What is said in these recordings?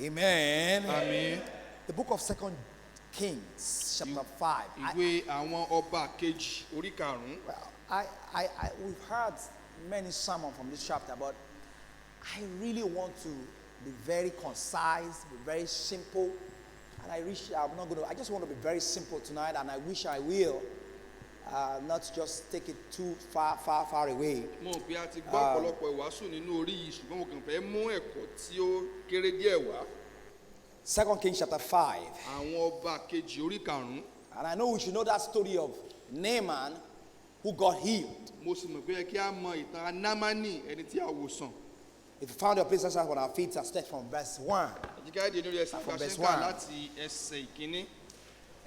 Amen. Àmín. The book of 2 Kings, chapter 5. Ìwé àwọn ọba kejì orí karùn-ún. Well, we've heard many sermons from this chapter, but I really want to be very concise, be very simple, and I just want to be very simple tonight, and I wish I will not just take it too far away. Mo bí a ti gbọ́ ọ̀pọ̀lọpọ̀ ìwàásù nínú orí yìí, ṣùgbọ́n mo kàn fẹ́ mú ẹ̀kọ́ tí ó kéré díẹ̀ wá. 2 Kings chapter 5. Àwọn ọba kejì orí karùn-ún. And I know we should know that story of Naaman who got healed. Mo sì mọ̀ pé kí a mọ ìtàn Námánì ẹni tí a wò sàn. If you found your place, let's start on our feet and start from verse 1. From verse 1.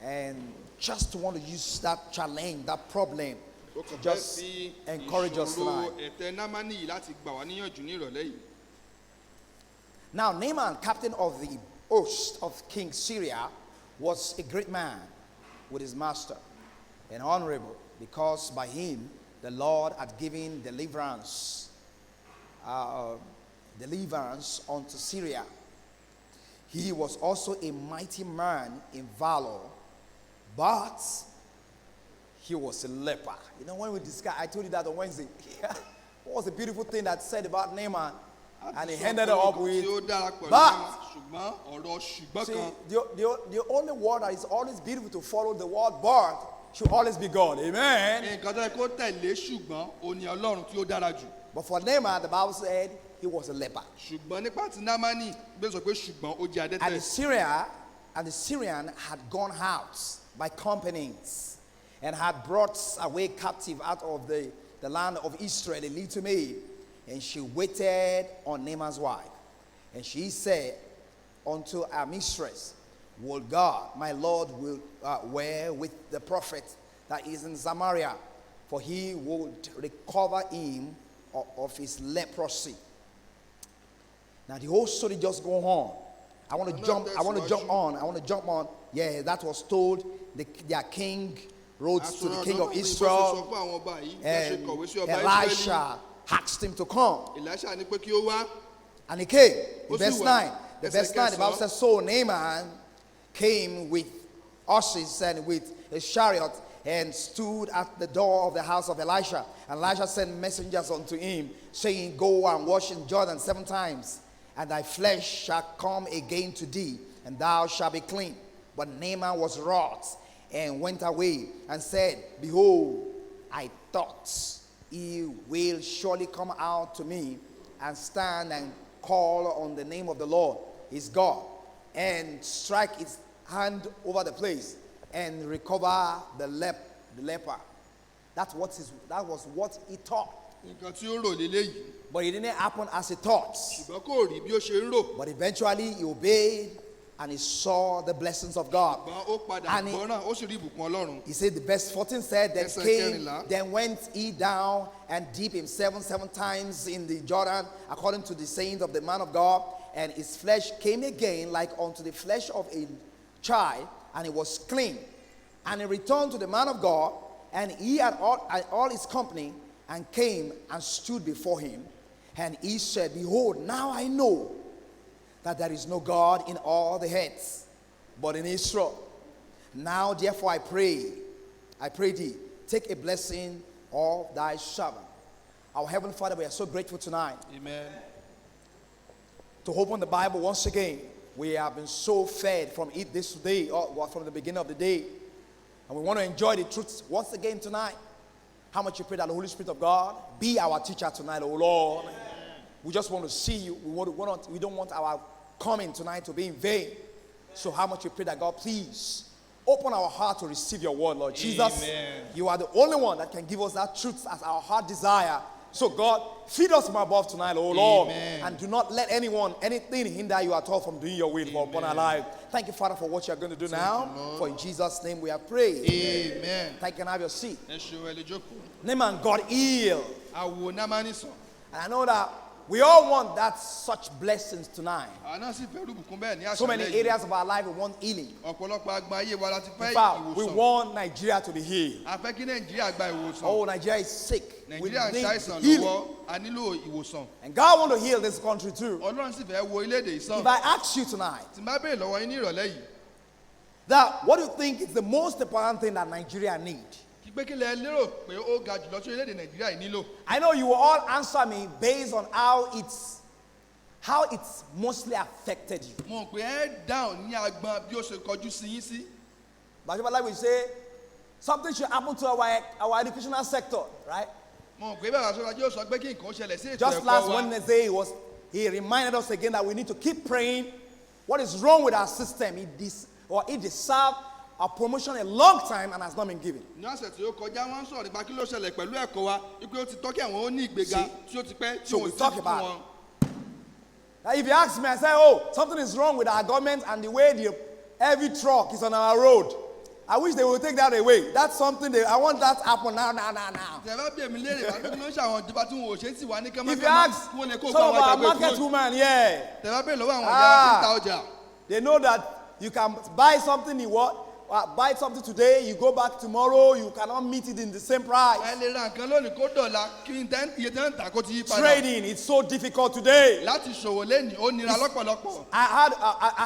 And just want to use that challenge, that problem, to just encourage us tonight. Now, Naaman, captain of the host of King Syria, was a great man with his master and honorable, because by him the Lord had given deliverance unto Syria. He was also a mighty man in valor, but he was a leper. You know, when we discussed, I told you that on Wednesday. What was the beautiful thing that said about Naaman? And he ended up with, but. See, the only word that is always beautiful to follow, the word but, should always be God. Amen. But for Naaman, the Bible said he was a leper. And the Syrian had gone out by companies and had brought away captive out of the land of Israel a little maid. And she waited on Naaman's wife. And she said unto her mistress, will God, my Lord, will wear with the prophet that is in Samaria, for he would recover him of his leprosy. Now the whole story just go on. I want to jump on. Yeah, that was told. Their king wrote to the king of Israel, and Elisha asked him to come. And he came. Verse 9. The Bible says, so Naaman came with horses and with a chariot and stood at the door of the house of Elisha. And Elisha sent messengers unto him, saying, go and wash in Jordan 7 times, and thy flesh shall come again to thee, and thou shalt be clean. But Naaman was wroth, and went away, and said, behold, I thought he will surely come out to me, and stand and call on the name of the Lord his God, and strike his hand over the place, and recover the leper. That was what he thought. But it didn't happen as he thought. But eventually he obeyed, and he saw the blessings of God. And he said, the verse 14 said, then went he down and dipped himself 7 times in the Jordan, according to the saying of the man of God, and his flesh came again like unto the flesh of a child, and he was clean. And he returned to the man of God, and he had all his company, and came and stood before him. And he said, behold, now I know that there is no God in all the heads, but in Israel. Now therefore I pray thee, take a blessing of thy servant. Our Heavenly Father, we are so grateful tonight. Amen. To open the Bible once again. We have been so fed from it this day, or from the beginning of the day. And we want to enjoy the truth once again tonight. How much you pray that the Holy Spirit of God be our teacher tonight, oh Lord. Amen. We just want to see you. We don't want our coming tonight to be in vain. Amen. So how much you pray that God please open our heart to receive your word, Lord Jesus. Amen. You are the only one that can give us that truth as our heart desire. So God, feed us from above tonight, oh Lord. Amen. And do not let anything hinder you at all from doing your will for upon our life. Thank you, Father, for what you're going to do now. For in Jesus' name we have prayed. Amen. Thank you, and have your seat. Naaman got ill. And I know that We all want that such blessings tonight. àná sì fẹ́ rúbùkún bẹ́ẹ̀ ní So many àṣálẹ́ yìí. areas of our life we want healing. ọ̀pọ̀lọpọ̀ àgbà ayé wa láti fẹ́ In fact, we ìwòsàn. want Nigeria to be healed. a fẹ́ kí nàìjíríà gba ìwòsàn. Oh, Nigeria is sick. We nàìjíríà ń need ṣàìsàn healing. lọ́wọ́ a nílò ìwòsàn. And God wants to heal this country too. ọlọ́run sì fẹ́ wo orílẹ̀-èdè yìí sàn. If I ask you tonight, tí n bá béèrè lọ́wọ́ yín ní ìrọ̀lẹ́ yìí. that what do you think is the most important thing that Nigeria needs? kí pé kí lẹ lérò pé ó ga jùlọ tí orílẹ̀-èdè nàìjíríà yìí nílò. I know you will all answer me based on how it's mostly affected you. mo rò pé ẹ dáhùn ní agbọn bí ó ṣe kọjú sí yín sí. But like we say, something should happen to our educational sector, right? mo rò pé bàbá sọ́ra yóò sọ pé kí nǹkan ṣẹlẹ̀ sí ètò Just ẹ̀kọ́ last wa. Wednesday, he reminded us again that we need to keep praying. What is wrong with our system? It deserved a promotion a long time and has not been given. ní ọ̀sẹ̀ tí ó kọjá wọ́n sọ̀rọ̀ nípa kí ló ṣẹlẹ̀ pẹ̀lú ẹ̀kọ́ wa wípé ó ti tọ́ kí àwọn ó ní ìgbéga tí ó ti pẹ́ tí So ó we sì talk fún about wọn. Now, if you ask me, I say, oh, something is wrong with our government and the way the heavy truck is on our road. I wish they would take that away. That's something I want that to happen now. tẹ̀fẹ́ bí èmi léèrè wá pé kí ló ń ṣe àwọn ìjọba tí wọn ò ṣe é sì wá ní If you kánmọ́kánmọ́ ask kí wọ́n lè kó some of gba our àwọn market àgbẹ̀ kúrò. women, yeah, tẹ̀fẹ́ bí lọ́wọ́ àwọn ìjọba tí ń ta ọjà. they know that you can buy something buy something today, you go back tomorrow, you cannot meet it in the same price. ẹ lè ra nǹkan lónìí kó dọ̀la kí iye tẹ́ ń tà kó ti yí padà. Trading, it's so difficult today. láti ṣòwò lẹ́nìí ó nira lọ́pọ̀lọpọ̀. I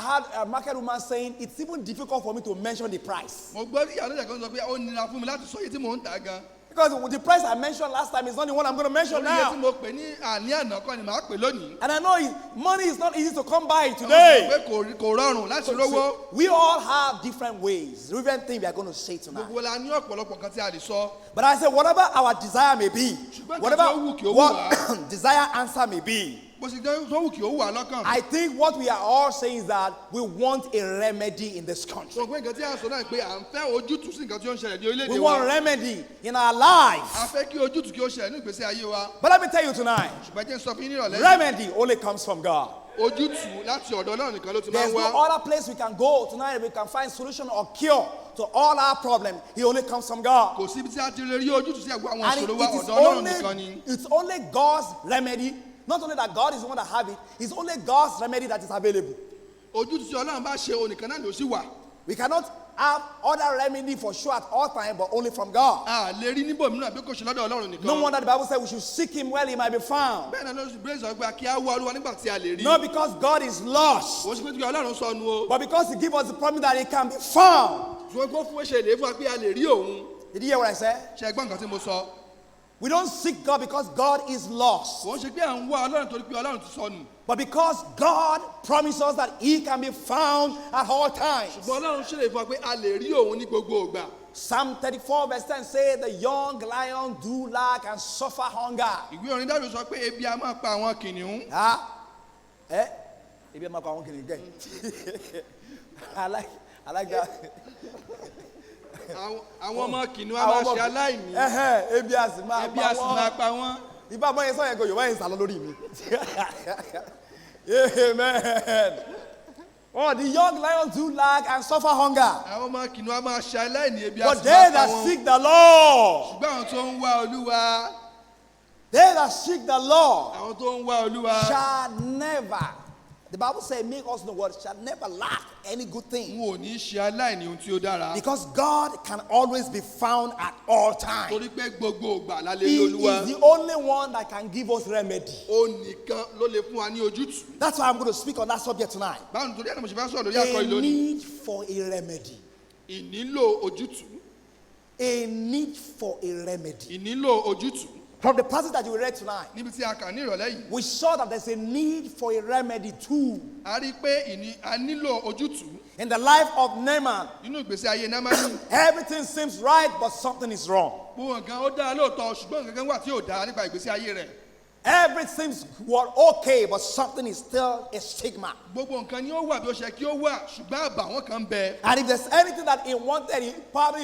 had a market woman saying it's even difficult for me to mention the price. mo gbọ́ kí ìyá lójà kan sọ pé ó nira fún mi láti sọ iye tí mò ń tà gan. Because the price I mentioned last time is not the one I'm going to mention orí iye tí now. mo pè ní àní àná kọ́ ni màá pè lónìí. And I know money is not easy to come by today. pé kò rọrùn láti rówó. So we all have different ways, different things we are going to say tonight. gbogbo la ní ọ̀pọ̀lọpọ̀ kan tí a lè sọ. But I say, whatever our desire may be, whatever Ṣùgbọ́n what desire answer may be, bó ṣe jẹ́ tó wù kí ó wà lọ́kàn. I think what we are all saying is that we want a remedy in this country. sọ pé nǹkan tí a sọ náà pé à ń fẹ́ ojútùú sí nǹkan tí ó ń ṣẹlẹ̀ ní We orílẹ̀-èdè want wa. remedy in our life. a fẹ́ kí ojútùú kí ó ṣẹlẹ̀ ní ìgbésí ayé wa. But let me tell you tonight, ṣùgbọ́n jẹ́ ń sọ fún yín ní ìrọ̀lẹ́ yìí. remedy only comes from God. ojútùú láti ọ̀dọ̀ náà nìkan ló ti máa There's ń no wá. other place we can go tonight we can find solution or cure to all our problems. It only comes from God. kò síbi tí a ti lè rí ojútùú sí ẹ̀gbọ́n àwọn And ìṣòro wa it is ọ̀dọ̀ Ọlọ́run nìkan ni. it's only God's remedy. Not only that God is the one that have it, it's only God's remedy that is available. ojútùú tí Ọlọ́run bá ṣe onìkan náà ló sì wà. We cannot have other remedy for sure at all times, but only from God. a lè rí níbò mìíràn bí kò ṣe lọ́dọ̀ Ọlọ́run nìkan. No wonder the Bible said we should seek Him while He might be found. bẹ́ẹ̀ náà ló sì bẹ́ẹ̀ sọ pé kí á wá Olúwa nígbà tí a lè rí. Not because God is lost, kò sí pé kí Ọlọ́run sọnù o. but because He gives us the promise that He can be found. ṣùgbọ́n kó fún ṣe lè fún wa pé a lè rí òun. Did you hear what I said? ṣe gbọ́n nǹkan tí mo sọ. We don't seek God because God is lost, kò ń ṣe pé à ń wá Ọlọ́run torí pé Ọlọ́run ti sọnù. but because God promises us that He can be found at all times. ṣùgbọ́n Ọlọ́run ṣe lè fún wa pé a lè rí òun ní gbogbo ìgbà. Psalm 34 verse 10 says, the young lion do lack and suffer hunger. ìwé orin Dáfídì sọ pé ebi a máa pa àwọn kìnìún. Maybe I'm not going to get I like that. àwọn ọmọ kìnìún a máa ṣe aláìní. Ebi a sì máa ebi a sì máa pa wọ́n. Ibà mọ́ yẹn sọ yẹn kò Yorùbá yẹn sàlọ́ lórí mi. Amen. Oh, the young lions do lack and suffer hunger. àwọn ọmọ kìnìún a máa ṣe aláìní ebi a But sì they máa pa that wọ́n. seek the Lord, ṣùgbọ́n àwọn tó ń wá Olúwa. they that seek the Lord àwọn tó ń wá Olúwa. shall never, the Bible says, make us know what shall never lack any good thing. n ò ní ṣe aláìní ohun tí ó dára. Because God can always be found at all times. torí pé gbogbo ìgbà la lè He rí is Olúwa. the only one that can give us remedy. ó nìkan ló lè fún wa ní ojútùú. That's why I'm going to speak on that subject tonight. báwo nítorí ẹni mo ṣe fẹ́ sọ̀rọ̀ lórí àkọ́ A yìí lónìí. need for a remedy. ìnílò ojútùú. A need for a remedy. ìnílò ojútùú. From the passage that you read tonight, níbi tí a kà ní ìrọ̀lẹ́ yìí. we saw that there's a need for a remedy too a rí i pé a nílò ojútùú. in the life of Naaman. nínú ìgbésí ayé Námánì. Everything seems right, but something is wrong. gbogbo nǹkan ó dára lóòótọ́ ṣùgbọ́n nǹkan kan wà tí ò dára nípa ìgbésí ayé rẹ̀. Everything seems okay, but something is still a stigma. gbogbo nǹkan ni ó wà bí ó ṣe kí ó wà ṣùgbọ́n àbàwọ́n kan ń bẹ. And if there's anything that he wanted, he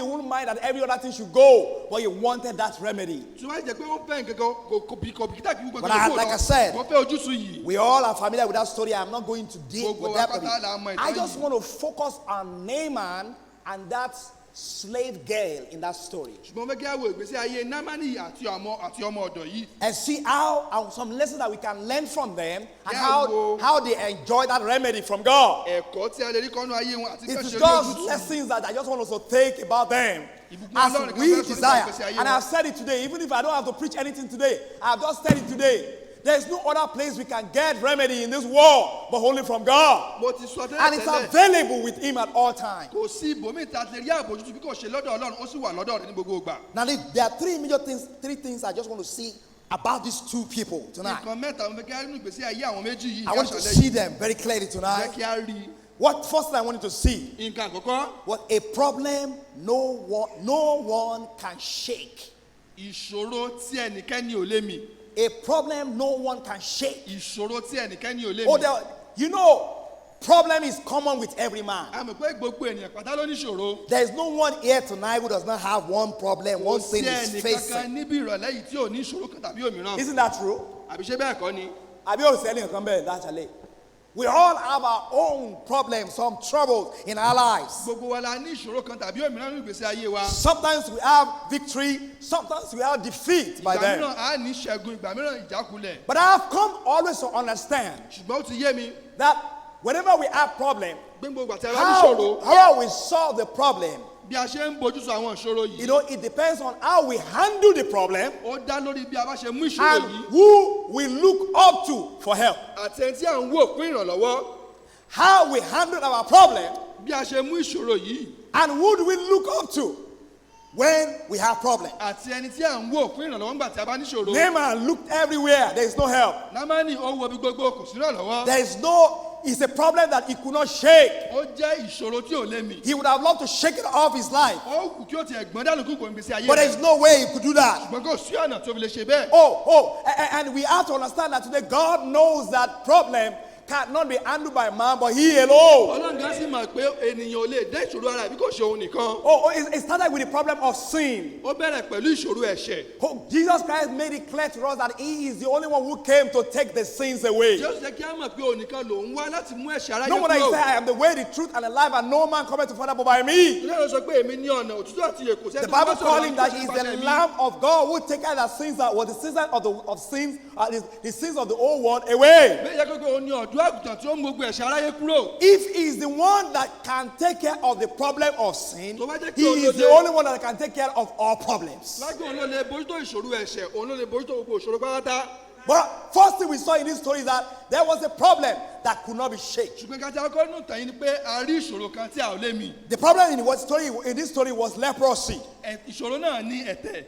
wouldn't mind that every other thing should go, but he wanted that remedy. tí wọ́n jẹ́ pé ó ń fẹ́ nǹkan kan kò bìkítà kí gbogbo But nǹkan like I lọ. said, wọ́n fẹ́ ojútùú yìí. We all are familiar with that story. I'm not going to deal Gbogbo with wa that. pátá la mọ̀ ìtàn I just yìí. want to focus on Naaman and that slave girl in that story. ṣùgbọ́n fẹ́ kí a wo ìgbésí ayé námánì àti ọmọ ọ̀dọ̀ yìí. And see how some lessons that we can learn from them and Yeah, how they enjoy that remedy from God. ẹ̀kọ́ tí a lè rí kọ́nú ayé wọn àti It's kẹ́sẹ̀ just lessons that I just want us to take about them as we desire. And I've said it today, even if I don't have to preach anything today, I've just said it today. There's no other place we can get remedy in this world but only from God. mo ti sọ And it's available with Him at all times. kò sí ibòmíì tá a lè rí àbójútó bí kò ṣe lọ́dọ̀ Ọlọ́run ó sì wà lọ́dọ̀ rẹ̀ ní gbogbo ìgbà. Now, there are three things I just want to see about these two people tonight. nǹkan mẹ́ta mo fẹ́ kí a rí nínú ìgbésí ayé àwọn méjì yìí. I want to see them very clearly fẹ́ tonight. kí a rí. What first thing I wanted to see nǹkan àkọ́kọ́. was a problem no one can shake. ìṣòro tí ẹnikẹ́ni ò lè mì. A problem no one can shake. ìṣòro tí ẹnikẹ́ni ò lè Oh, mì. you know, problem is common with every man. a mọ̀ pé gbogbo ènìyàn pátá ló ní ìṣòro. There is no one here tonight who does not have one problem, one kò thing sí he's ẹnìkankan facing. níbi ìrọ̀lẹ́ yìí tí ò ní ìṣòro kan tàbí òmíràn. Isn't that true? àbí ṣé bẹ́ẹ̀ kọ́ ni. Àbí o sẹ́ni nǹkan bẹ́ẹ̀ dáṣàlẹ̀. We all have our own problems, some troubles in our lives. gbogbo wa la ní ìṣòro kan tàbí òmíràn nínú ìgbésí ayé wa. Sometimes we have victory, sometimes we have defeat by ìgbà them. mìíràn a ní ṣẹ́gun ìgbà mìíràn ìjákulẹ̀. But I have come always to understand ṣùgbọ́n ó ti yé mi that whenever we have problem, pé gbogbo àti ara ní ìṣòro how we solve the problem, bí a ṣe ń bójútó àwọn ìṣòro yìí. you know, it depends on how we handle the problem ó dá lórí bí a bá ṣe mú ìṣòro and yìí. who we look up to for help. àti ẹni tí à ń wò fún ìrànlọ́wọ́. How we handle our problem bí a ṣe mú ìṣòro yìí. and who do we look up to when we have problem. àti ẹni tí à ń wò fún ìrànlọ́wọ́ nígbà tí a bá ní ìṣòro. Naaman looked everywhere, there is no help. námánì ó wo bí gbogbo kò sí ìrànlọ́wọ́. There is no, it's a problem that he could not shake. ó jẹ́ ìṣòro tí ò lè mì. He would have loved to shake it off his life, ó kù kí ó tiẹ̀ gbọ́n dànù kúkú ìgbésí ayé but there rẹ̀. is no way he could do that. ṣùgbọ́n kò sí ọ̀nà tó fi lè ṣe bẹ́ẹ̀. And we have to understand that today God knows that problem cannot be handled by man, but He alone. ọlọ́run gan sì mọ̀ pé ènìyàn ò lè dá ìṣòro ara ẹ̀ bí kò ṣe òun nìkan. It started with the problem of sin. ó bẹ̀rẹ̀ pẹ̀lú ìṣòro ẹ̀ṣẹ̀. Jesus Christ made it clear to us that He is the only one who came to take the sins away. jésù jẹ́ kí á mọ̀ pé òun nìkan lòun wá láti mú ẹ̀ṣẹ̀ aráyé No wonder He kúrò. said, I am the way, the truth, and the life, and no man cometh to Father but by me. ilé ìròyìn sọ pé èmi ní ọ̀nà òtítọ́ àti ìyè kò sẹ́ni The tó Bible bá sọ̀rọ̀ calls Him that láti He is ṣe the ìpàṣẹ mi. Lamb of God who take out the sins that was the sins of sins, the sins of the whole world away. bẹ́ẹ̀ yẹ kó òun ní ọ̀dọ́ àgùntàn tí ó ń gbogbo ẹ̀ṣẹ̀ aráyé kúrò. If He is the one that can take care of the problem of sin, Tó bá jẹ́ kí He òun ló is the lè- only one that can take care of all problems. lágbó òun ló lè bójútó ìṣòro ẹ̀ṣẹ̀ òun ló lè bójútó gbogbo ìṣòro pátá. But first thing we saw in this story is that there was a problem that could not be shaken. ṣùgbọ́n kájà ọkọ nù tẹ̀yìn ni pé a rí ìṣòro kan tí a ò lè mì. The problem in this story was leprosy. ìṣòro náà ní ẹ̀tẹ̀.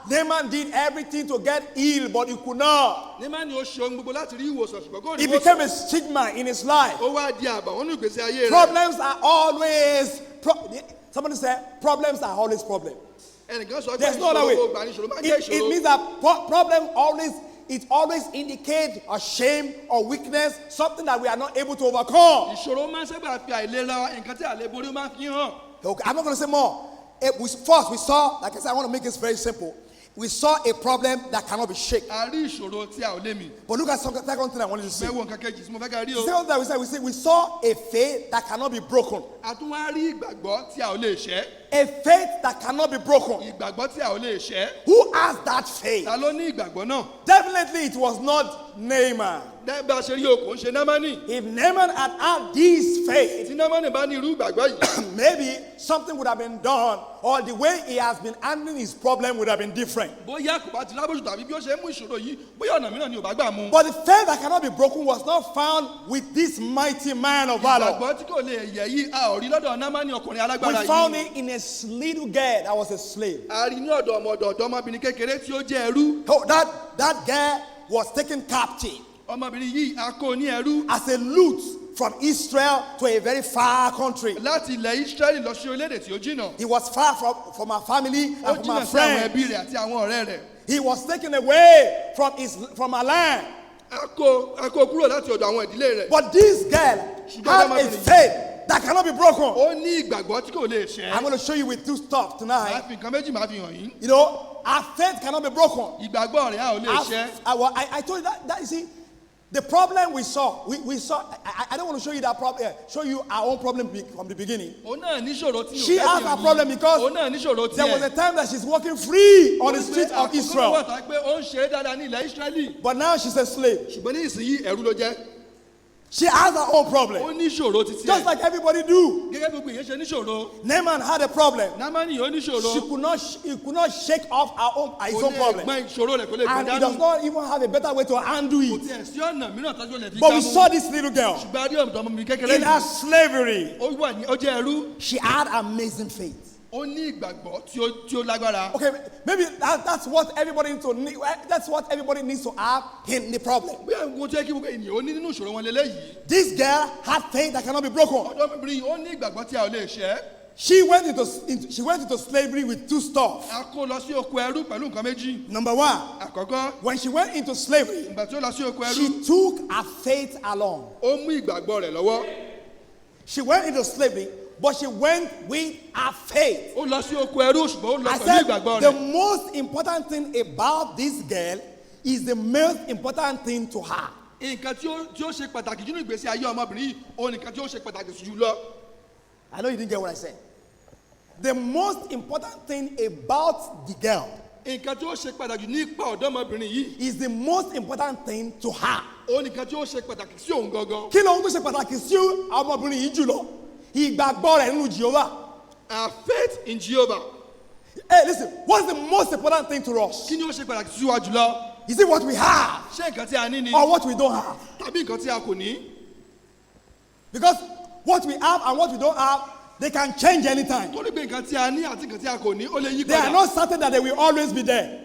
Naaman did everything to get healed, but he could not. Námánì ó ṣe ohun gbogbo láti rí ìwòsàn ṣùgbọ́n kò rí It ìwòsàn. became a stigma in his life. ó wá di àbàwọ́n nínú ìgbésí ayé rẹ̀. Problems are always. Somebody said, problems are always problems. ẹnìkan sọ pé There's no other way. ìṣòro gbogbo ìṣòro máa ń jẹ́ It ìṣòro. means that problem always indicates a shame or weakness, something that we are not able to overcome. ìṣòro máa ń sábà fi àìlera nǹkan tí àlè borí máa ń fi hàn. Okay, I'm not going to say more. First, we saw, like I said, I want to make this very simple. We saw a problem that cannot be shaken. a rí ìṣòro tí a ò lè mì. But look at the second thing I wanted to say. mẹ́wọ̀n nǹkan kejì tí mo fẹ́ ká rí o. The second thing we said, we saw a faith that cannot be broken. a tún wá rí ìgbàgbọ́ tí a ò lè ṣẹ́. A faith that cannot be broken. ìgbàgbọ́ tí a ò lè ṣẹ́. Who has that faith? ta ló ní ìgbàgbọ́ náà. Definitely it was not Naaman. bá a ṣe rí okòó ṣe námánì. If Naaman had had this faith, tí námánì bá ní irú ìgbàgbọ́ yìí. maybe something would have been done, or the way he has been handling his problem would have been different. bóyá kò bá ti lábòjù tàbí bí ó ṣe mú ìṣòro yìí bóyá ọ̀nà mìíràn ni ò bá gbà mú. But the faith that cannot be broken was not found with this mighty man of valor. ìgbàgbọ́ tí kò lè yẹ̀ yìí a ò rí lọ́dọ̀ námánì ọkùnrin alágbára We found yìí. it in a little girl that was a slave. a rí ní ọ̀dọ̀ ọmọbìnrin kékeré tí ó jẹ́ ẹrú. Oh, that girl was taken captive ọmọbìnrin yìí a kó ní ẹrú. as a loot from Israel to a very far country. láti ilẹ̀ Ísírẹ́lì lọ sí orílẹ̀-èdè tí ó jìnnà. He was far from her family ó and from jìnnà her sí àwọn ẹbí friends. rẹ̀ àti àwọn ọ̀rẹ́ rẹ̀. He was taken away from her land. a kó kúrò láti ọ̀dọ̀ àwọn ìdílé rẹ̀. But this girl had a faith that cannot be broken. ó ní ìgbàgbọ́ tí kò lè ṣẹ́. I'm going to show you with two stuff màá tonight. fi nǹkan méjì máa fi hàn yín. You know, our faith cannot be broken. ìgbàgbọ́ rẹ̀ a ò lè ṣẹ́. I told you that you see, The problem we saw, I don't want to show you that problem, show you our own problem from the beginning. She has a problem because there was a time that she's walking free on the streets of Israel. But now she's a slave. She has her own problem. Just like everybody do. Naaman had a problem. He could not shake off his own problem. And he does not even have a better way to undo it. But we saw this little girl. In her slavery, she had amazing faith. Okay, maybe that's what everybody needs to. That's what everybody needs to have in the problem. This girl had faith that cannot be broken. She went into slavery with two stuff. Number one, when she went into slavery, she took her faith along. She went into slavery, but she went with her faith. I said the most important thing about this girl is the most important thing to her. I know you didn't get what I said. The most important thing about the girl is the most important thing to her. Kí ló ń ṣe pàtàkì sí ọmọbìnrin yìí jùlọ? Ìgbàgbọ́ rẹ̀ nínú Jehovah. Our faith in Jehovah. Hey, listen, what's the most important thing to us? Is it what we have? Or what we don't have? Because what we have and what we don't have, they can change anytime. They are not certain that they will always be there.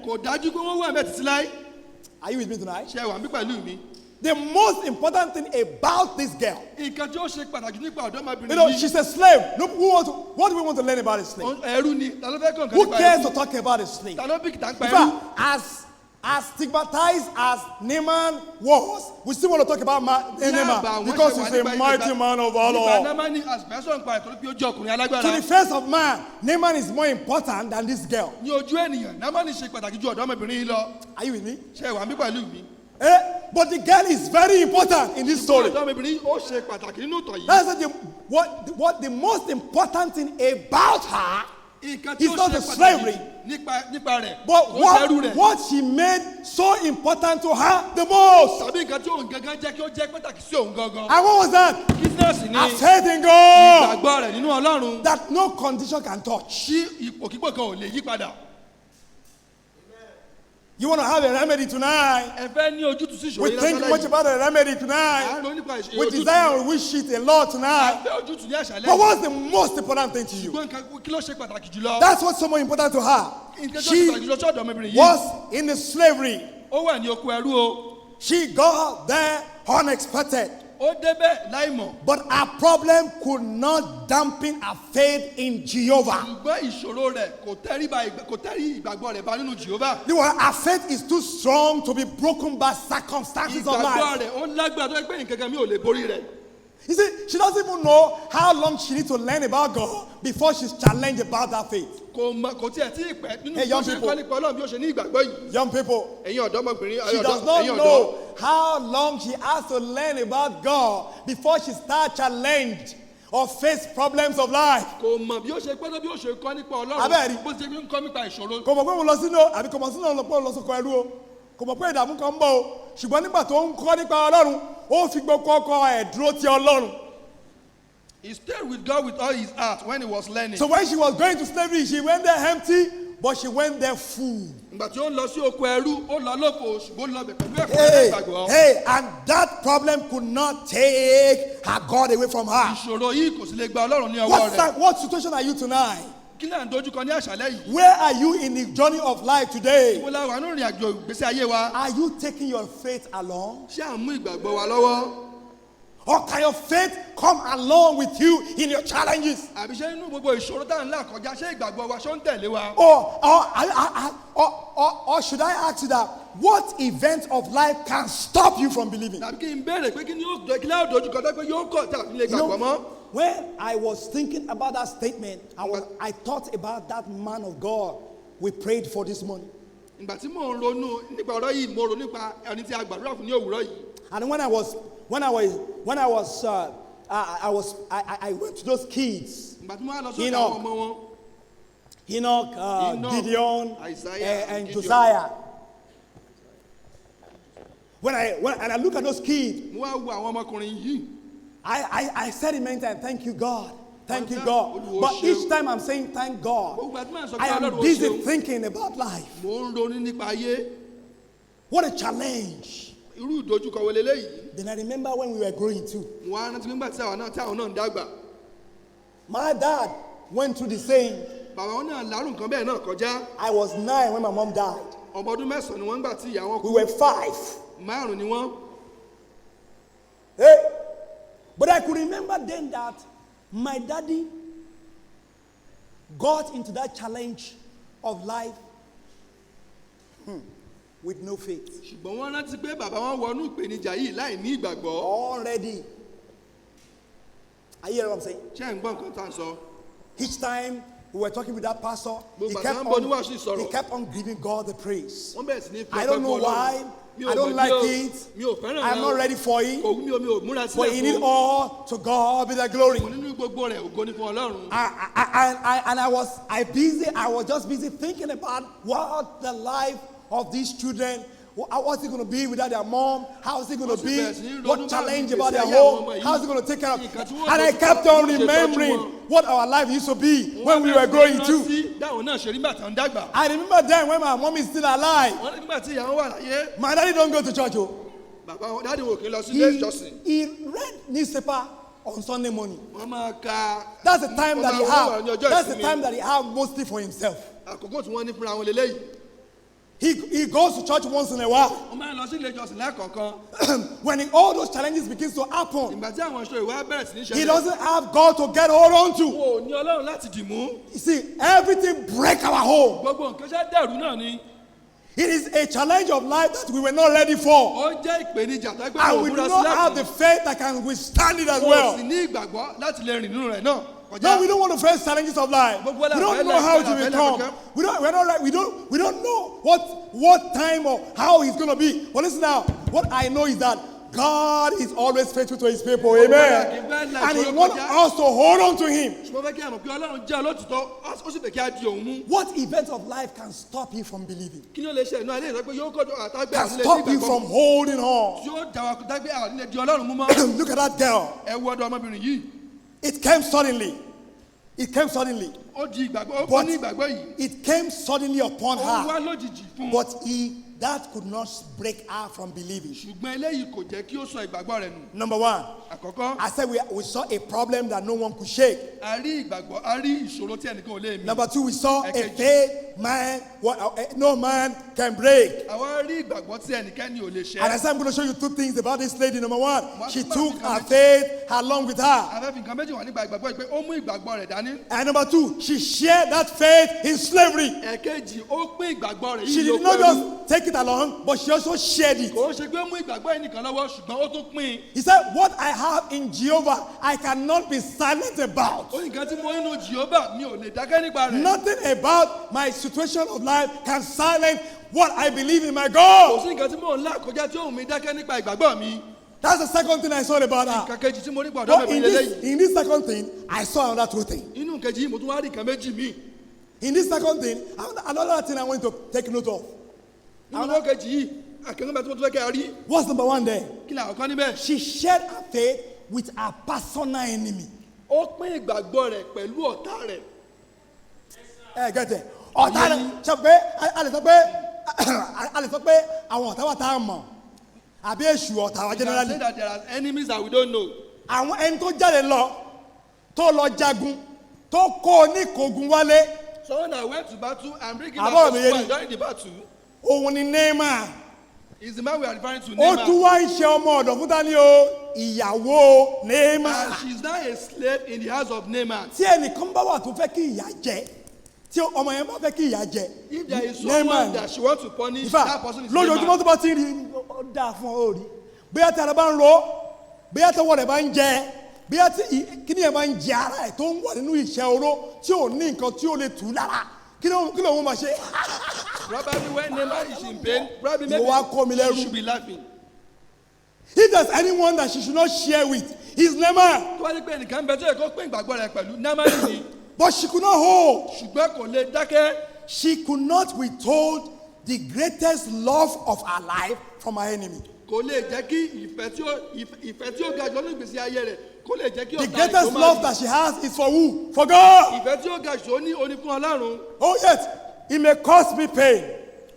Are you with me tonight? The most important thing about this girl, she's a slave. Look, what do we want to learn about a slave? Who cares to talk about a slave? In fact, as stigmatized as Naaman was, we still want to talk about Naaman because he's a mighty man of valor. To the face of man, Naaman is more important than this girl. Are you with me? But the girl is very important in this story. That's what the most important thing about her is not the slavery, but what she made so important to her the most. And what was that? Her faith in God that no condition can touch. You want to have a remedy tonight? We think much about a remedy tonight. We desire and wish it a lot tonight. But what's the most important thing to you? That's what's so much important to her. She was in the slavery. She got there unexpected. But her problem could not dampen her faith in Jehovah. Her faith is too strong to be broken by circumstances of life. You see, she doesn't even know how long she needs to learn about God before she's challenged about that faith. Hey, young people, she does not know how long she has to learn about God before she starts challenged or face problems of life. Ṣùgbọ́n nígbà tó ń kọ́ nípa Ọlọ́run, ó fi gbogbo ọkọ ẹ̀ dúró ti Ọlọ́run. He stayed with God with all his heart when he was learning. So when she was going to slavery, she went there empty, but she went there full. Hey, and that problem could not take her God away from her. What situation are you tonight? Where are you in the journey of life today? Are you taking your faith along? Or can your faith come along with you in your challenges? Or should I ask you that what event of life can stop you from believing? When I was thinking about that statement, I thought about that man of God we prayed for this morning. And when I went to those kids, Enoch, Gideon, Isaiah, and Gideon. Josiah. When I look at those kids, I said it many times, thank you, God. Thank you, God. But each time I'm saying thank God, I am busy thinking about life. What a challenge. Then I remember when we were growing too. My dad went through the same. I was 9 when my mom died. We were 5. Hey. But I could remember then that my daddy got into that challenge of life with no faith. Already. Are you hearing what I'm saying? Each time we were talking with that pastor, he kept on giving God the praise. I don't know why. I don't like it. I'm not ready for it. But in it all, to God be the glory. I was just busy thinking about what the life of these children, what's it going to be without their mom? How is it going to be? What challenge about their home? How is it going to take care of? And I kept on remembering what our life used to be when we were growing too. I remember then when my mom is still alive. My daddy don't go to church. He read newspaper on Sunday morning. That's the time that he have. That's the time that he have mostly for himself. He goes to church once in a while. When all those challenges begins to happen, he doesn't have God to get hold on to. You see, everything break our home. It is a challenge of life that we were not ready for. And we do not have the faith that can withstand it as well. No, we don't want to face challenges of life. We don't know how it will come. We don't know what time or how it's going to be. But listen now, what I know is that God is always faithful to his people. Amen. And he wants us to hold on to him. What events of life can stop you from believing? Can stop you from holding on? Look at that girl. It came suddenly. It came suddenly. But it came suddenly upon her. But that could not break her from believing. Number one, I said we saw a problem that no one could shake. Number two, we saw a faith man no man can break. And I said I'm going to show you two things about this lady. Number one, she took her faith along with her. And number two, she shared that faith in slavery. She did not just take it along, but she also shared it. He said, what I have in Jehovah, I cannot be silent about. Nothing about my situation of life can silence what I believe in my God. That's the second thing I saw about her. But in this second thing, I saw another two things. In this second thing, another thing I want to take note of. What's number one there? She shared her faith with her personal enemy. Get it? I say that there are enemies that we don't know. Someone that went to battle and bring him back during the battle is the man we are referring to, Neymar. And she's now a slave in the house of Neymar. If there is someone that she wants to punish, that person is Neymar. Probably when Neymar is in pain, probably maybe she should be laughing. If there's anyone that she should not share with, it's Naaman. tó wá ní pé ẹnìkan bẹ tó yẹ kó pín ìgbàgbọ́ rẹ̀ pẹ̀lú Námánì ni. But she could not hold. ṣùgbọ́n kò lè dákẹ́. She could not withhold the greatest love of her life from her enemy. kò lè jẹ́ kí ìfẹ́ tí ó ga jù lọ́nà ìgbésí ayé rẹ̀ kó lè jẹ́ kí The ọ̀tá greatest ìjọ love máa that she has is for who? For God. ìfẹ́ tí ó ga jù ó ní fún Ọlọ́run. Oh yes, it may cause me pain,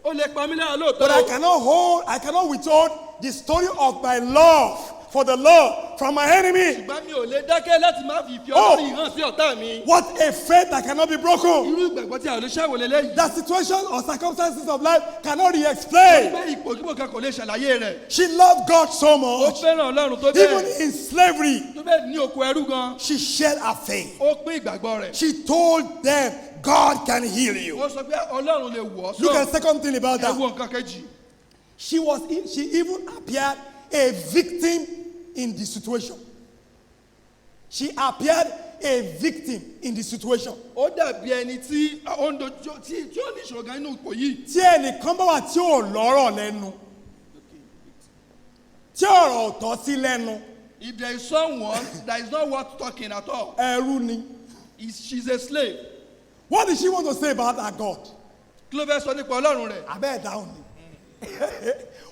ó lè pa mí lára but I lóòótọ́. cannot withhold the story of my love for the Lord from my enemy. ṣùgbọ́n mi ò lè dákẹ́ láti má fi ìfẹ́ Oh. Ọlọ́run hàn sí ọ̀tá mi. What a faith that cannot be broken. irú ìgbàgbọ́ tí a ò lè ṣàwò lélẹ́yìí. That situation or circumstances of life cannot re-explain. pé ipò kan kò lè ṣàlàyé rẹ̀. She loved God so ó much, fẹ́ràn Ọlọ́run tó even bẹ́ẹ̀ in slavery. tó bẹ́ẹ̀ ní oko ẹrú gan. She shared her faith. ó pín ìgbàgbọ́ rẹ̀. She told them, God can heal you. ó sọ pé Ọlọ́run lè wọ̀ ọ́ Look sọ. at the second thing about ẹ that. wo nǹkan kejì. She even appeared a victim in the situation. She appeared a victim in the situation. ó dàbí ẹni tí ó ń dojú tí ó ní ìṣòro gan nínú ipò yìí. Tí ẹnìkan bá wà tí ò lọ́rọ̀ lẹ́nu, tí ọ̀rọ̀ ò tọ́ sí lẹ́nu, if there is someone that is not worth talking at all, ẹrú ni. she's a slave. What did she want to say about her God? kí ló fẹ́ sọ nípa Ọlọ́run rẹ̀. Abẹ́ down ni.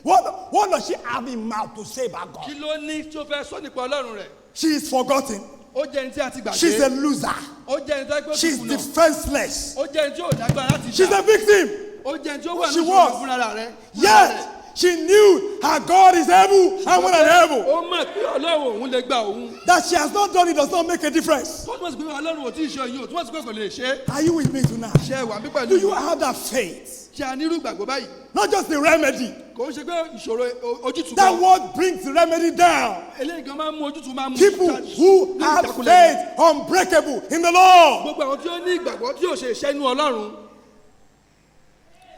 What does she have in mouth to say about God? kí ló ní tí ó fẹ́ sọ nípa Ọlọ́run rẹ̀. She is forgotten. ó jẹ́ ẹni tí a ti She's a gbàgbé. loser. ó jẹ́ ẹni tí a gbé She's kùnà. defenseless. ó jẹ́ ẹni tí ò lágbára láti She's a jà. victim. ó jẹ́ ẹni tí ó wà She ní was. ìṣòro fúnra rẹ̀. Yet she knew her God is able and more than able. ó mọ̀ pé Ọlọ́run òun lè gba òun. That she has not done it does not make a difference. tó túmọ̀ sí pé Ọlọ́run ò tí ì ṣe yìí ò túmọ̀ sí pé kò lè ṣe é. Are you with me tonight? ṣe wà mí pẹ̀lú Do you mi. have that faith? ṣe a nírú ìgbàgbọ́ báyìí. Not just the remedy. kò ń ṣe pé ìṣòro ojútùú That kan. word brings the remedy down. eléyìí gan máa ń mú ojútùú máa ń mú. People who have faith unbreakable in the Lord. gbogbo àwọn tí ó ní ìgbàgbọ́ tí yóò ṣe iṣẹ́ inú Ọlọ́run.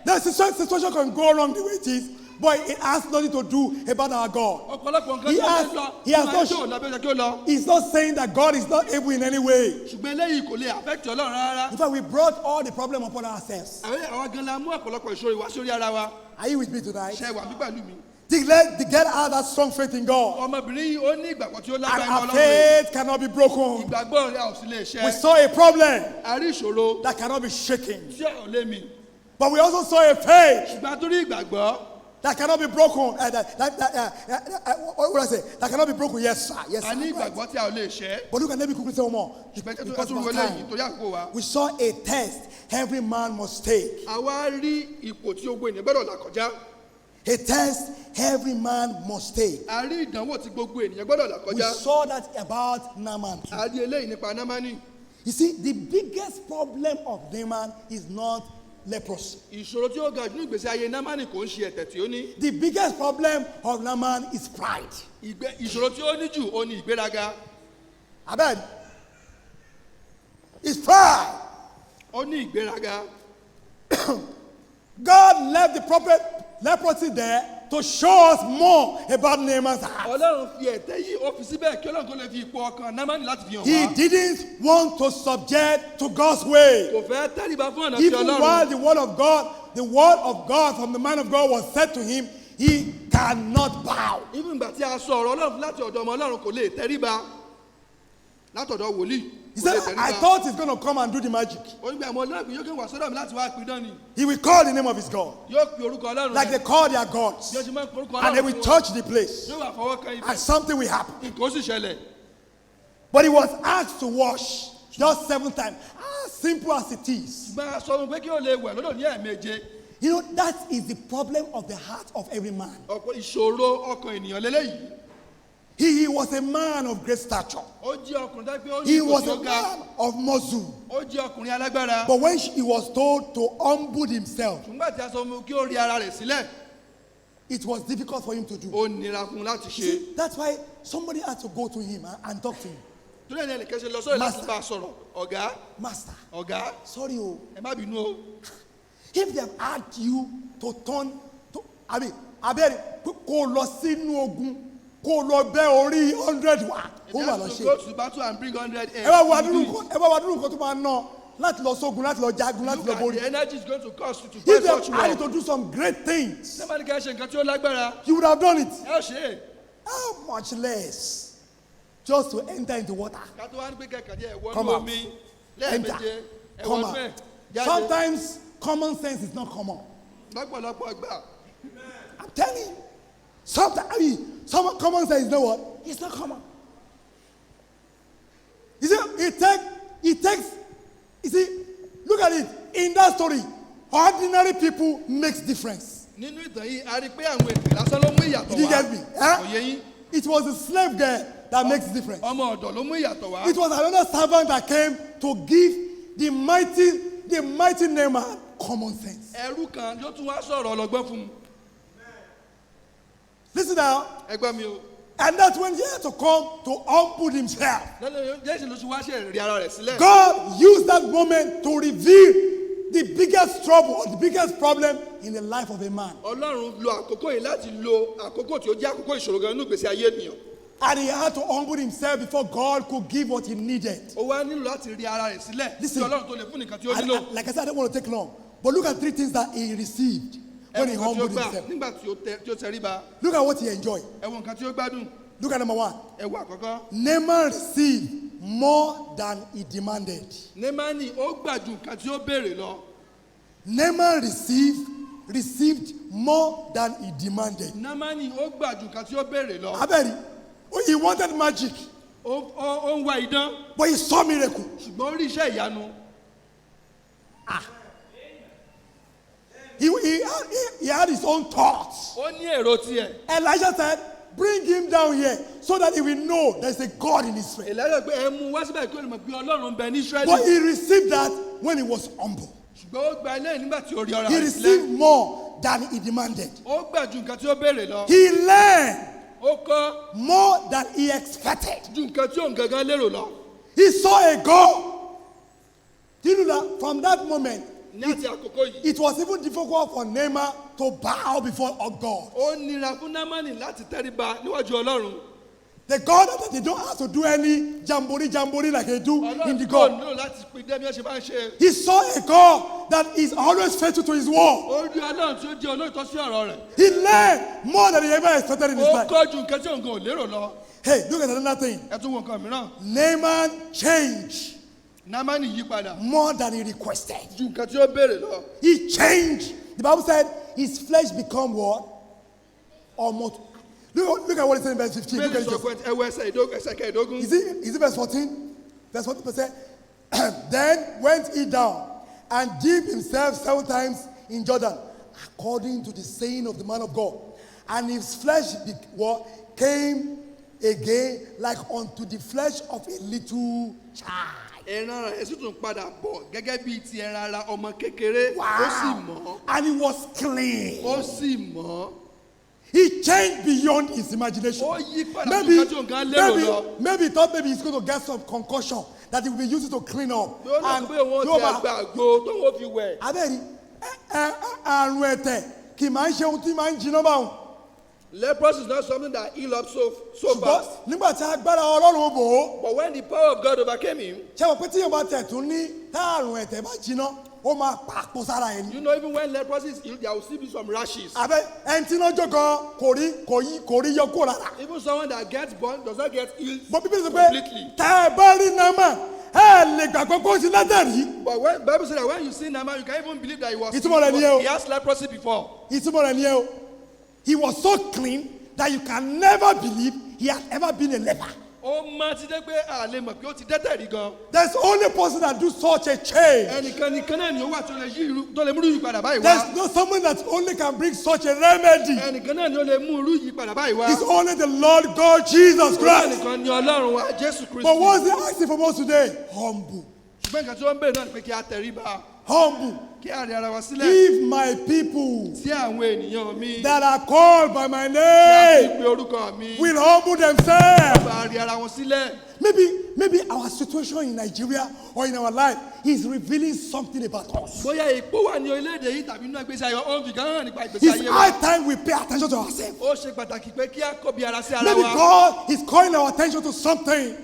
The situation can go wrong the way it is, but it has nothing to do about our God. ọ̀pọ̀lọpọ̀ nǹkan He tí ó has- ń lọ he has máa ń not- ṣe òun lábẹ́ kí ó lọ. He's not saying that God is not able in any way. ṣùgbọ́n eléyìí kò lè affect Ọlọ́run rárá. In fact, we brought all the problem upon ourselves. àwa gan la mú ọ̀pọ̀lọpọ̀ ìṣòro ìwá sórí ara wa. Are you with me tonight? ṣe wà mí pẹ̀lú mi. The girl had that strong faith in God. ọmọbìnrin yìí ó ní ìgbàgbọ́ tí ó And lágbára her inú Ọlọ́run rẹ̀. faith cannot be broken. ìgbàgbọ́ rẹ̀ a ò sì lè ṣe. We saw a problem a rí ìṣòro that cannot be shaken. tí a ò lè mì. But we also saw a faith ṣùgbọ́n a tún rí ìgbàgbọ́ that cannot be broken. What would I say? That cannot be broken. Yes, sir. Yes, a ní sir. Right. ìgbàgbọ́ tí a ò lè ṣe. But look at, let me quickly say one more. ṣùgbọ́n ẹ Because tún of wọlé our yìí time. torí àkókò wa. We saw a test every man must take. àwa rí ipò tí gbogbo ènìyàn gbọ́dọ̀ là kọjá. A test every man must take. a rí ìdánwò tí gbogbo ènìyàn gbọ́dọ̀ là We kọjá. saw that about Naaman. a rí eléyìí nípa Námánì. You see, the biggest problem of Naaman is not leprosy. ìṣòro tí ó ga jù ní ìgbésí ayé Námánì kò ń ṣe ẹ̀tẹ̀ tí ó ní. The biggest problem of Naaman is pride. ìṣòro tí ó ní jù ó ní ìgbéraga. Amen. It's pride. ó ní ìgbéraga. God left the prophet leprosy there to show us more about Naaman's heart. Ọlọ́run fi ẹ̀tẹ̀ yìí ó fi síbẹ̀ kí Ọlọ́run kó lè fi ipò ọkàn Námánì láti fi hàn He wá. didn't want to subject to God's way. kò fẹ́ tẹ́lifà fún ọ̀nà tí Even while Ọlọ́run. the word of God from the man of God was said to him, he cannot bow. even ìgbà tí a sọ ọ̀rọ̀ Ọlọ́run láti ọ̀dọ̀ ọmọ Ọlọ́run kò lè tẹríba látọ̀dọ̀ wòlíì. He kò lè said, I tẹríba. thought he's going to come and do the magic. onígbà àmọ́ Ọlọ́run yóò kí wà sọ́dọ̀ mi láti wá pidán ni. He will call the name of his God, yóò pe orúkọ Ọlọ́run like they rẹ̀. call their gods, yóò ti máa ń pe orúkọ and they Ọlọ́run will fún wọn. touch the place, yóò wà fọwọ́ kan ibẹ̀. and something will happen. nǹkan ó sì ṣẹlẹ̀. But he was asked to wash just 7 times. As simple as it is. ṣùgbọ́n a sọ fún pé kí ó lè wẹ̀ lọ́dọ̀ ní ẹ̀ẹ̀méje. You know, that is the problem of the heart of every man. ọ̀pọ̀ ìṣòro ọkàn ènìyàn lélẹ́yìí. He was a man of great stature. ó jẹ́ ọkùnrin tó pé ó ní He ipò was tí a ó ga. man of muscle. ó jẹ́ ọkùnrin alágbára. But when he was told to humble himself, nígbà tí a sọ fún kí ó rí ara rẹ̀ sílẹ̀ it was difficult for him to do. ó nira fún un láti ṣe. See, that's why somebody had to go to him and talk to him. torí ẹni ẹnìkan ṣe lọ sọ́rọ̀ láti Master. bá a sọ̀rọ̀ ọ̀gá Master, ọ̀gá sorry, oh, ẹ má bínú o. if they have asked you to turn to, abẹ́rẹ́ kó lọ sínú ogun kó lọ bẹ́ orí 100 wá ó mà lọ to ṣe. go to the battle and bring 100 ẹ bá wà dúró nǹkan tó máa ná láti lọ sógun láti lọ jagun láti look lọ at borí. the energy is going to cost you to If fight they such have war. asked you to do some great things, sẹ́mánì ká ṣe nǹkan tí ó lágbára you would have done it. ẹ ó ṣe é. How much less just to enter into water? Come out. Enter. Come out. Sometimes common sense is not common. I'm telling you. Sometimes, some common sense is not what? It's not common. You see, it takes, you see, look at it. In that story, ordinary people makes difference. Did you get me? Huh? It was a slave girl that makes difference. It was another servant that came to give the mighty Naaman common sense. Listen now. And that's when he had to come to humble himself. God used that moment to reveal the biggest trouble or the biggest problem in the life of a man. And he had to humble himself before God could give what he needed. Listen, like I said, I don't want to take long. But look at 3 things that he received when he humbled himself. Look at what he enjoyed. Look at number 1. Naaman received more than he demanded. Naaman received more than he demanded. He wanted magic. But he saw miracle. He had his own thoughts. Elijah said, bring him down here so that he will know there's a God in Israel. But he received that when he was humble. He received more than he demanded. He learned more than he expected. He saw a God. Do you know that from that moment, it was even difficult for Naaman to bow before God. The God that they don't have to do any jamboree like they do in the God. He saw a God that is always faithful to his word. He learned more than he ever expected in his life. Hey, look at another thing. Naaman changed more than he requested. He changed. The Bible said his flesh become what? Almost. Look at what it says in verse 15. Look at it. Is it verse 14? Verse 14 said, then went he down and dipped himself 7 times in Jordan, according to the saying of the man of God. And his flesh came again like unto the flesh of a little child. Wow. And he was clean. He changed beyond his imagination. Maybe he thought maybe he's going to get some concussion that he will be using to clean up. Leprosy is not something that heal up so fast. But when the power of God overcame him, you know, even when leprosy is healed, there will still be some rashes. Even someone that gets born does not get healed completely. But when Bible says that when you see Naaman, you can even believe that he has leprosy before. He was so clean that you can never believe he had ever been a leper. There's only a person that do such a change. There's no someone that only can bring such a remedy. It's only the Lord God Jesus Christ. But what's the asking from us today? Humble. Humble. If my people that are called by my name will humble themselves. Maybe our situation in Nigeria or in our life is revealing something about us. It's high time we pay attention to ourselves. Maybe God is calling our attention to something.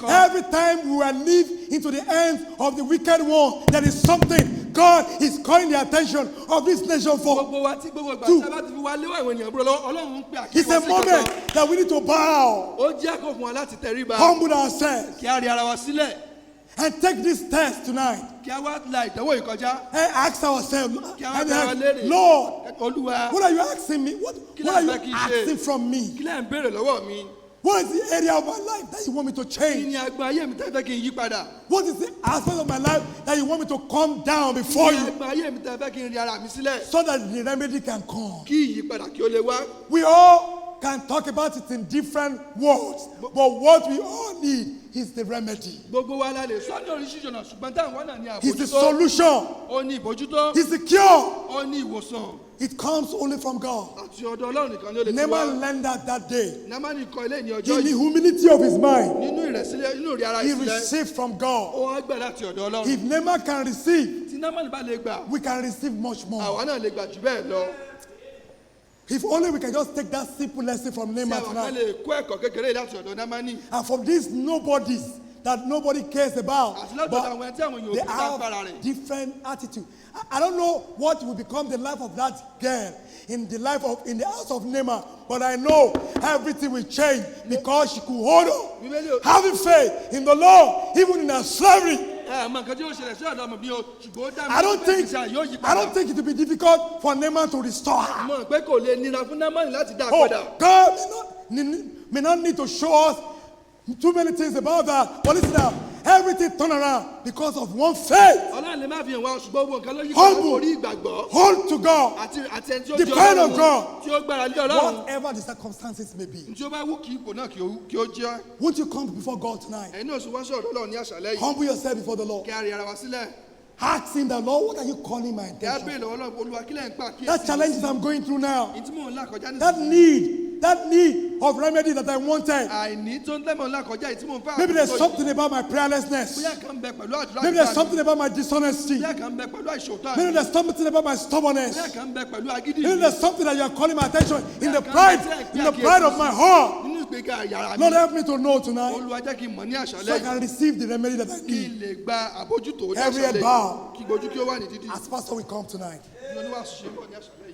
Every time we are live into the hands of the wicked one, there is something God is calling the attention of this nation for. gbogbo wa tí gbogbo ìgbà tí a bá ti fi wá léwọ́ àwọn ènìyàn búrọ̀ lọ́wọ́ Ọlọ́run ń pè It's a àkíyèsí moment kankan. that we need to bow, Ó jẹ́ àkókò fún wa láti tẹríba. humble ourselves, Kí a rí ara wa sílẹ̀. and take this test tonight Kí a wá la ìdánwò ìkọjá. and ask ourselves, Kí a wá and dára ask, léèrè. Lord, Olúwa, what are you asking me? What are you asking from me? kí lẹ̀ ń béèrè lọ́wọ́ mi? What is the area of my life that you want me to Kí change? ni agbọn ayé mi tẹ́ fẹ́ kí n yí padà? What is the aspect of my life that you want me to come down before Kí ni you agbọn ayé mi tẹ́ fẹ́ kí n rí ara mi sílẹ̀? so that the remedy can come? Kí ìyípadà kí ó lè wá. We all can talk about it in different words, but what we all need is the remedy. Gbogbo wa la lè sọ ní oríṣiríṣi ọ̀nà ṣùgbọ́n táwọn wá náà ní It's the àbójútó. solution. Ó ní ìbójútó. It's the cure. Ó ní ìwòsàn. It comes only from God. Àti ọ̀dọ̀ Ọlọ́run nìkan ni ó lè ti Naaman wá. learned that day. Námánì kọ́ ilé ní ọjọ́ In the yìí. humility of his mind, Nínú ìrẹ̀sílẹ̀, nínú ìrí ara he ìsílẹ̀. received from God. Ó wá gbà láti ọ̀dọ̀ Ọlọ́run. If Naaman can receive, Tí Námánì bá lè gbà, we can receive much more. àwa náà lè gbà jù bẹ́ẹ̀ lọ. If only we can just take that simple lesson from Tí Naaman àwọn kan tonight. lè kó ẹ̀kọ́ kékeré láti ọ̀dọ̀ Námánì. And from these nobodies that nobody cares about, Àti lọ́dọ̀ but àwọn tí àwọn èèyàn ò they fi sáfara have rẹ̀. different attitude. I don't know what will become the life of that girl in the house of Naaman, but I know everything will change because she could hold on, having faith in the Lord, even in her slavery. Àmọ́ nǹkan tí ó ṣẹlẹ̀ sí ọ̀dọ̀ ọmọ mi o, ṣùgbọ́n ó dá mi I don't lójú pé think ìgbésí ayé yóò yí I don't padà. think it will be difficult for Naaman to restore her. Mọ̀ pé kò lè nira fún Námánì láti dá a Oh, padà. God may not need to show us too many things about that. But listen now, everything turned around because of one faith. Ọlọ́run lè má fi hàn wá ṣùgbọ́n gbogbo nǹkan ló yí padà Humble. lórí ìgbàgbọ́. Hold to God. Àti ẹni tí ó Depend jẹ́ on Ọlọ́run, God. tí ó gbára lé Ọlọ́run. Whatever the circumstances may be. Tí ó bá wù kí ipò náà kí ó jẹ́. Won't you come before God tonight? Ẹ̀yin náà sì wá sí ọ̀dọ̀ Ọlọ́run ní àṣálẹ́ yìí. Humble yourself before the Lord. Kí a rí ara wa sílẹ̀. Ask him that, Lord, what are you calling my Kí a attention? béèrè lọ́wọ́ Ọlọ́run, Olúwa kí lẹ̀ ń pa kíyèsí. That challenges I'm going through now. Ìtí mò ń là kọjá That nísinsìnyí. need of remedy that I wanted. Àìní tó ń tẹ́mọ̀ ńlá kọjá ìtí mò ń fà. Maybe there's something about my prayerlessness. Bóyá kan bẹ pẹ̀lú àdúrà Maybe there's gbígbà mi. something about my dishonesty. Bóyá kan bẹ pẹ̀lú àìṣòótọ́ Maybe mi. there's something about my stubbornness. Bóyá kan bẹ pẹ̀lú agídí Maybe mi. there's something that you are calling my attention in the pride of my heart. Nínú ìgbéga àyàrá mi. Lord, help me to know tonight Olúwa jẹ́ kí n mọ̀ ní so àṣálẹ́ I yìí. can receive the remedy that I Kí need. n lè gba àbójútó ní Every àṣálẹ́ bow. yìí. Kí gbojú kí ó wà ní dídí. As pastor we come tonight. Ní oníwàásù ṣe ń bọ̀ ní àṣálẹ́.